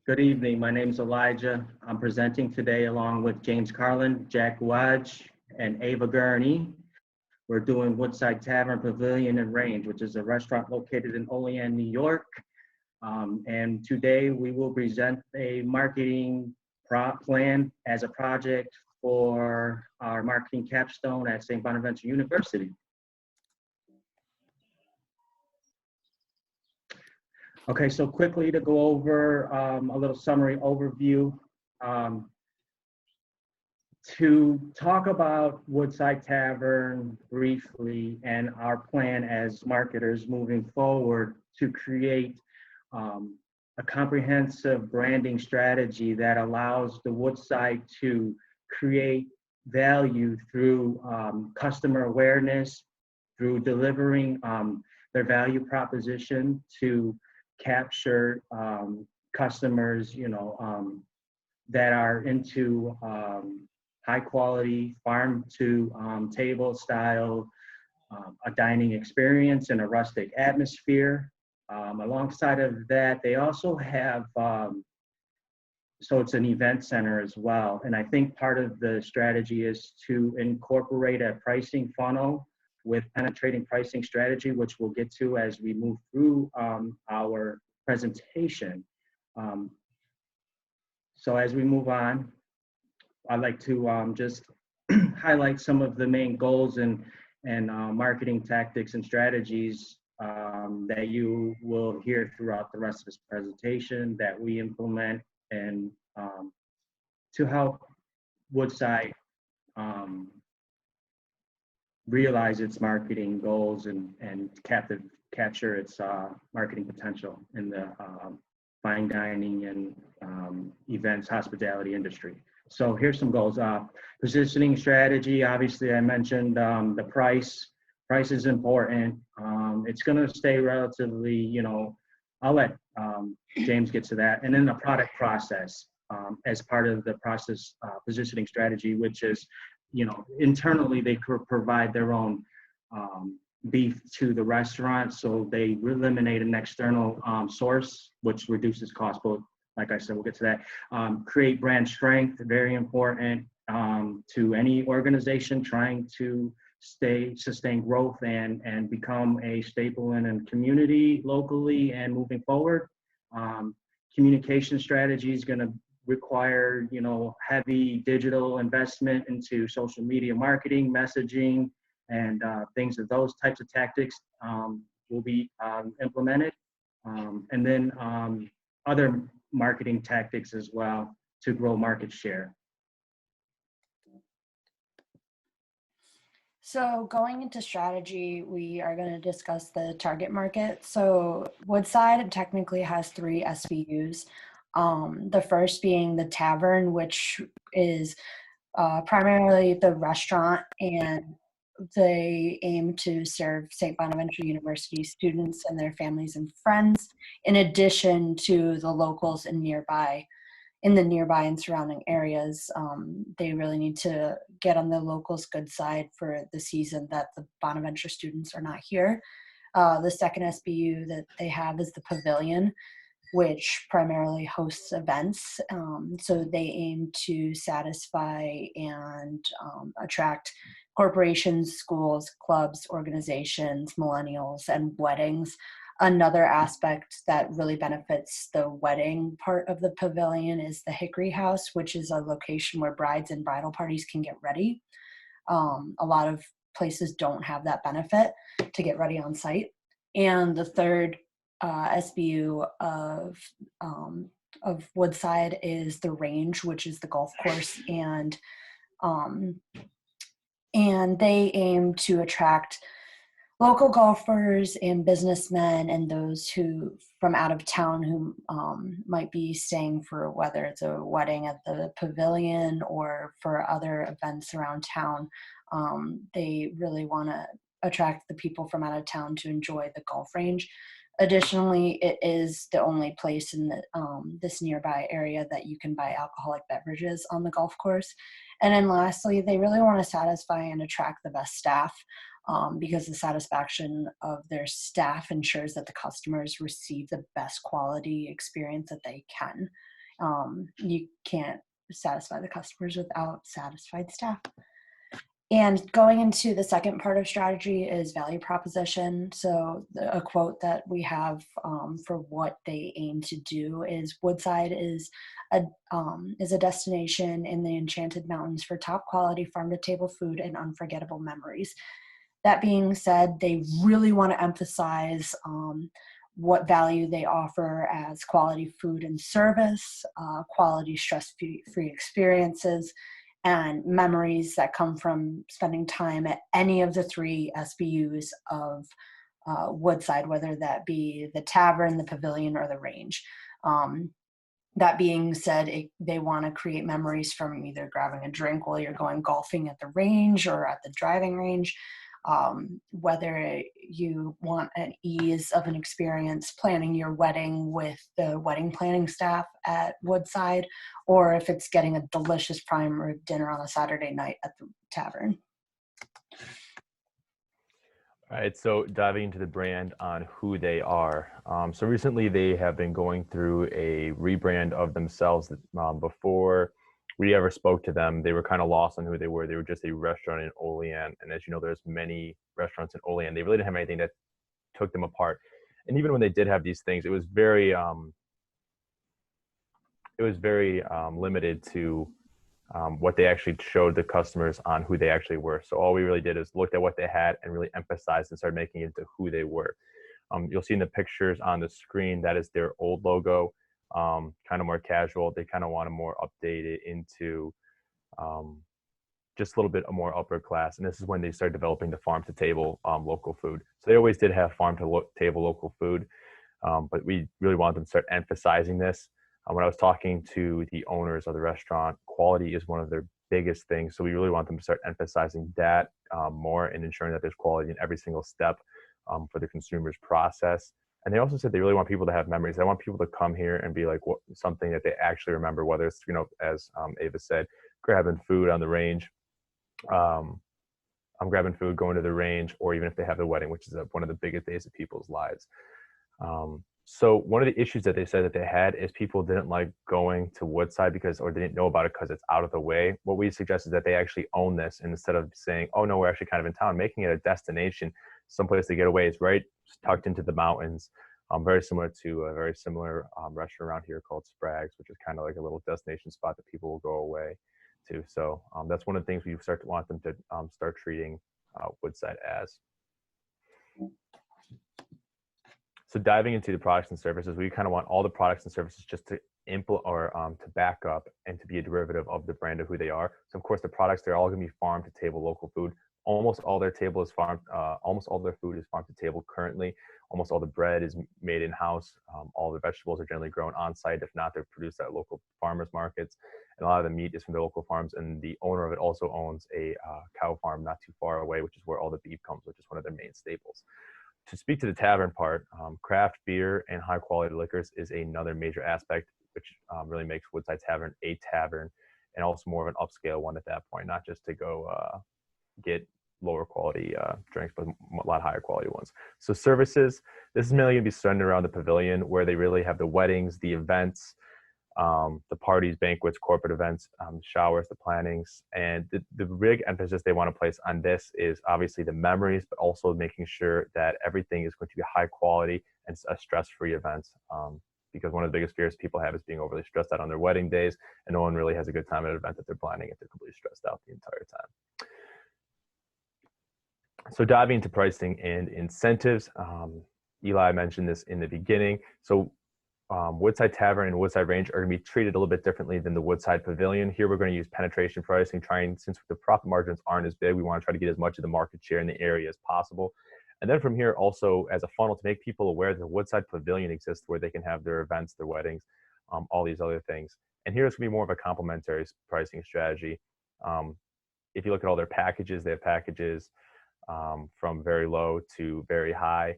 Good evening. My name is Elijah. I'm presenting today along with James Carlin, Jack Guage, and Ava Gurney. We're doing Woodside Tavern, Pavillion, and Range, which is a restaurant located in Olean, New York. And today we will present a marketing plan as a project for our marketing capstone at St. Bonaventure University. Okay, so quickly to go over a little summary overview. To talk about Woodside Tavern briefly and our plan as marketers moving forward to create a comprehensive branding strategy that allows the Woodside to create value through customer awareness, through delivering their value proposition to capture customers, that are into high quality farm to table style, a dining experience in a rustic atmosphere. Alongside of that, they also have, so it's an event center as well. And I think part of the strategy is to incorporate a pricing funnel with penetrating pricing strategy, which we'll get to as we move through our presentation. So as we move on, I'd like to just highlight some of the main goals and marketing tactics and strategies that you will hear throughout the rest of this presentation that we implement and to help Woodside realize its marketing goals and capture its marketing potential in the fine dining and events hospitality industry. So here's some goals. Positioning strategy, obviously I mentioned the price. Price is important. It's gonna stay relatively, I'll let James get to that. And then the product process as part of the process positioning strategy, which is, internally they could provide their own beef to the restaurant. So they eliminate an external source, which reduces cost. But like I said, we'll get to that. Create brand strength, very important to any organization trying to sustain growth and become a staple in a community locally and moving forward. Communication strategy is going to require, heavy digital investment into social media marketing, messaging, and things of those types of tactics will be implemented. And then other marketing tactics as well to grow market share. So going into strategy, we are going to discuss the target market. So Woodside technically has 3 SBUs. The first being the Tavern, which is primarily the restaurant, and they aim to serve St. Bonaventure University students and their families and friends, in addition to the locals in the nearby and surrounding areas. They really need to get on the locals' good side for the season that the Bonaventure students are not here. The second SBU that they have is the Pavillion, which primarily hosts events. So they aim to satisfy and attract corporations, schools, clubs, organizations, millennials, and weddings. Another aspect that really benefits the wedding part of the Pavillion is the Hickory House, which is a location where brides and bridal parties can get ready. A lot of places don't have that benefit to get ready on site. And the third SBU of Woodside is the Range, which is the golf course, and they aim to attract local golfers and businessmen and those who from out of town who might be staying for whether it's a wedding at the Pavillion or for other events around town. They really want to attract the people from out of town to enjoy the golf range. Additionally, it is the only place in this nearby area that you can buy alcoholic beverages on the golf course. And then lastly, they really want to satisfy and attract the best staff because the satisfaction of their staff ensures that the customers receive the best quality experience that they can. You can't satisfy the customers without satisfied staff. And going into the second part of strategy is value proposition. So a quote that we have for what they aim to do is Woodside is a destination in the Enchanted Mountains for top quality farm to table food and unforgettable memories. That being said, they really want to emphasize what value they offer as quality food and service, quality stress-free experiences, and memories that come from spending time at any of the three SBUs of Woodside, whether that be the Tavern, the Pavillion, or the Range. That being said, they want to create memories from either grabbing a drink while you're going golfing at the range or at the driving range. Whether you want an ease of an experience planning your wedding with the wedding planning staff at Woodside, or if it's getting a delicious prime rib dinner on a Saturday night at the Tavern. All right, so diving into the brand on who they are. So recently they have been going through a rebrand of themselves. Before we ever spoke to them, they were kind of lost on who they were. They were just a restaurant in Olean. And as you know, there's many restaurants in Olean. They really didn't have anything that took them apart. And even when they did have these things, it was very limited to what they actually showed the customers on who they actually were. So all we really did is looked at what they had and really emphasized and started making it into who they were. You'll see in the pictures on the screen, that is their old logo. Kind of more casual. They kind of want to more update it into just a little bit more upper class. And this is when they started developing the farm to table local food. So they always did have farm to table local food, but we really wanted them to start emphasizing this. When I was talking to the owners of the restaurant, quality is one of their biggest things. So we really want them to start emphasizing that more and ensuring that there's quality in every single step for the consumer's process. And they also said they really want people to have memories. They want people to come here and be like something that they actually remember, whether it's, as Ava said, grabbing food on the range. I'm grabbing food, going to the range, or even if they have the wedding, which is one of the biggest days of people's lives. So one of the issues that they said that they had is people didn't like going to Woodside or they didn't know about it because it's out of the way. What we suggest is that they actually own this, and instead of saying, oh no, we're actually kind of in town, making it a destination, someplace to get away. It's right tucked into the mountains. Very similar to a very similar restaurant around here called Sprague's, which is kind of like a little destination spot that people will go away to. So that's one of the things we want them to start treating Woodside as. So diving into the products and services, we kind of want all the products and services just to to back up and to be a derivative of the brand of who they are. So of course the products, they're all going to be farm to table local food. Almost all their table is almost all their food is farm to table currently. Almost all the bread is made in-house. All the vegetables are generally grown on site. If not, they're produced at local farmers markets. And a lot of the meat is from the local farms. And the owner of it also owns a cow farm not too far away, which is where all the beef comes, which is one of their main staples. To speak to the tavern part, craft beer and high quality liquors is another major aspect, which really makes Woodside Tavern a tavern, and also more of an upscale one at that point, not just to go get lower quality drinks, but a lot higher quality ones. So services, this is mainly going to be centered around the Pavillion, where they really have the weddings, the events, the parties, banquets, corporate events, showers, the plannings. And the big emphasis they want to place on this is obviously the memories, but also making sure that everything is going to be high quality and a stress-free event. Because one of the biggest fears people have is being overly stressed out on their wedding days, and no one really has a good time at an event that they're planning if they're completely stressed out the entire time. So diving into pricing and incentives, Eli mentioned this in the beginning. So Woodside Tavern and Woodside Range are going to be treated a little bit differently than the Woodside Pavillion. Here we're going to use penetration pricing, since the profit margins aren't as big, we want to try to get as much of the market share in the area as possible. And then from here, also as a funnel to make people aware that the Woodside Pavillion exists, where they can have their events, their weddings, all these other things. And here it's going to be more of a complementary pricing strategy. If you look at all their packages, they have packages from very low to very high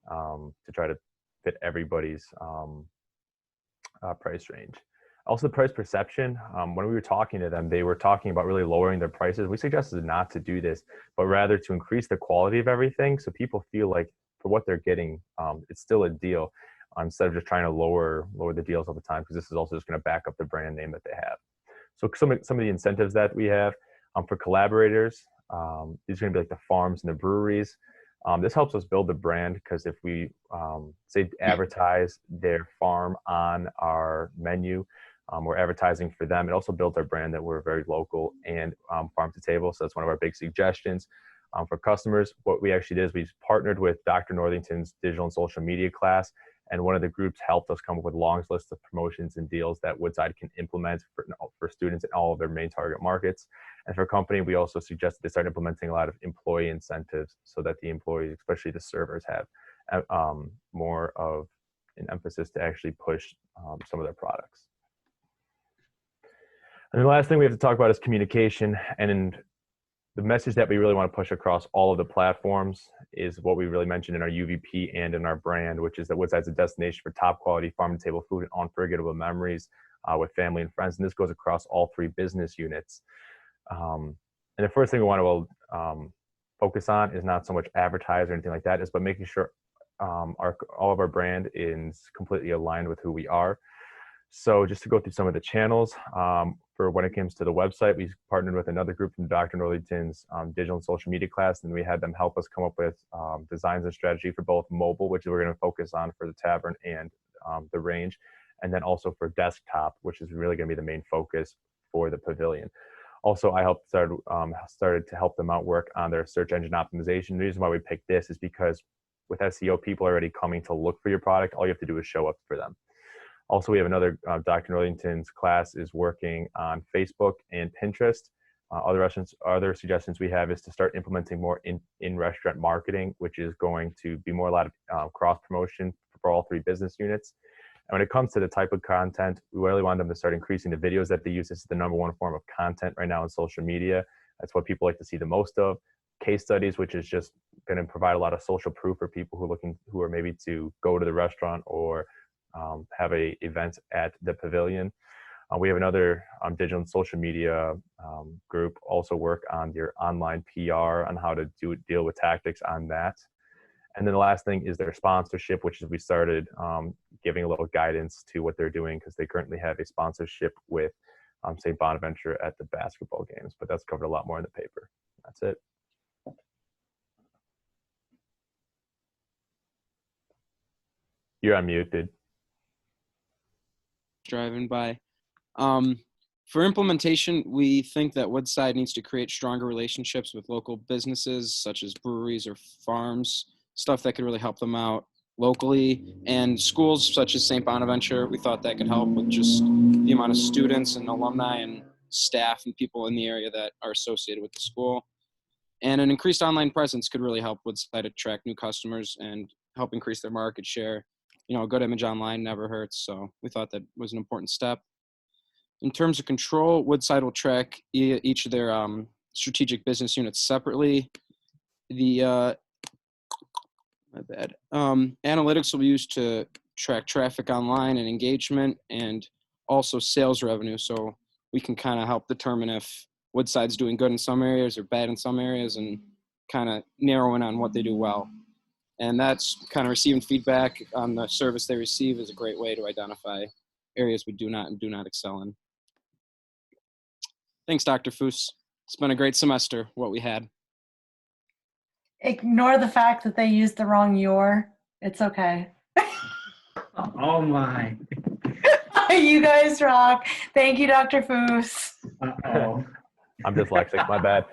to try to fit everybody's price range. Also, the price perception, when we were talking to them, they were talking about really lowering their prices. We suggested not to do this, but rather to increase the quality of everything so people feel like for what they're getting, it's still a deal. instead of just trying to lower the deals all the time, because this is also just going to back up the brand name that they have. So some of the incentives that we have for collaborators, these are going to be like the farms and the breweries. This helps us build the brand, because if we say advertise their farm on our menu, we're advertising for them. It also builds our brand that we're very local and farm to table. So that's one of our big suggestions for customers. What we actually did is we partnered with Dr. Northington's digital and social media class, and one of the groups helped us come up with a long list of promotions and deals that Woodside can implement for students in all of their main target markets. And for a company, we also suggested they start implementing a lot of employee incentives so that the employees, especially the servers, have more of an emphasis to actually push some of their products. And the last thing we have to talk about is communication. And the message that we really want to push across all of the platforms is what we really mentioned in our UVP and in our brand, which is that Woodside's a destination for top quality farm-to-table food and unforgettable memories with family and friends. And this goes across all 3 business units. And the first thing we want to focus on is not so much advertise or anything like that, but making sure all of our brand is completely aligned with who we are. So just to go through some of the channels, for when it comes to the website, we partnered with another group from Dr. Northington's digital and social media class, and we had them help us come up with designs and strategy for both mobile, which we're going to focus on for the Tavern and the range, and then also for desktop, which is really going to be the main focus for the Pavillion. Also, I started to help them out work on their search engine optimization. The reason why we picked this is because with SEO, people are already coming to look for your product. All you have to do is show up for them. Also, we have another Dr. Northington's class is working on Facebook and Pinterest. Other suggestions we have is to start implementing more in-restaurant marketing, which is going to be more a lot of cross-promotion for all 3 business units. And when it comes to the type of content, we really want them to start increasing the videos that they use. This is the #1 form of content right now in social media. That's what people like to see the most of. Case studies, which is just going to provide a lot of social proof for people who are maybe to go to the restaurant or have a event at the Pavillion. We have another digital and social media group also work on your online PR, on how to deal with tactics on that. And then the last thing is their sponsorship, which is we started giving a little guidance to what they're doing, because they currently have a sponsorship with say Bonaventure at the basketball games, but that's covered a lot more in the paper. That's it. You're on mute, dude. Driving by. For implementation, we think that Woodside needs to create stronger relationships with local businesses such as breweries or farms, stuff that could really help them out locally, and schools such as St. Bonaventure. We thought that could help with just the amount of students and alumni and staff and people in the area that are associated with the school. And an increased online presence could really help Woodside attract new customers and help increase their market share. You know, a good image online never hurts, so we thought that was an important step. In terms of control, Woodside will track each of their strategic business units separately. The analytics will be used to track traffic online and engagement, and also sales revenue, so we can kind of help determine if Woodside's doing good in some areas or bad in some areas, and kind of narrow in on what they do well. And that's kind of receiving feedback on the service they receive is a great way to identify areas we do not excel in. Thanks, Dr. Foos. It's been a great semester, what we had. Ignore the fact that they used the wrong "your." It's okay. Oh my. You guys rock. Thank you, Dr. Foos. Uh-oh. I'm dyslexic, my bad.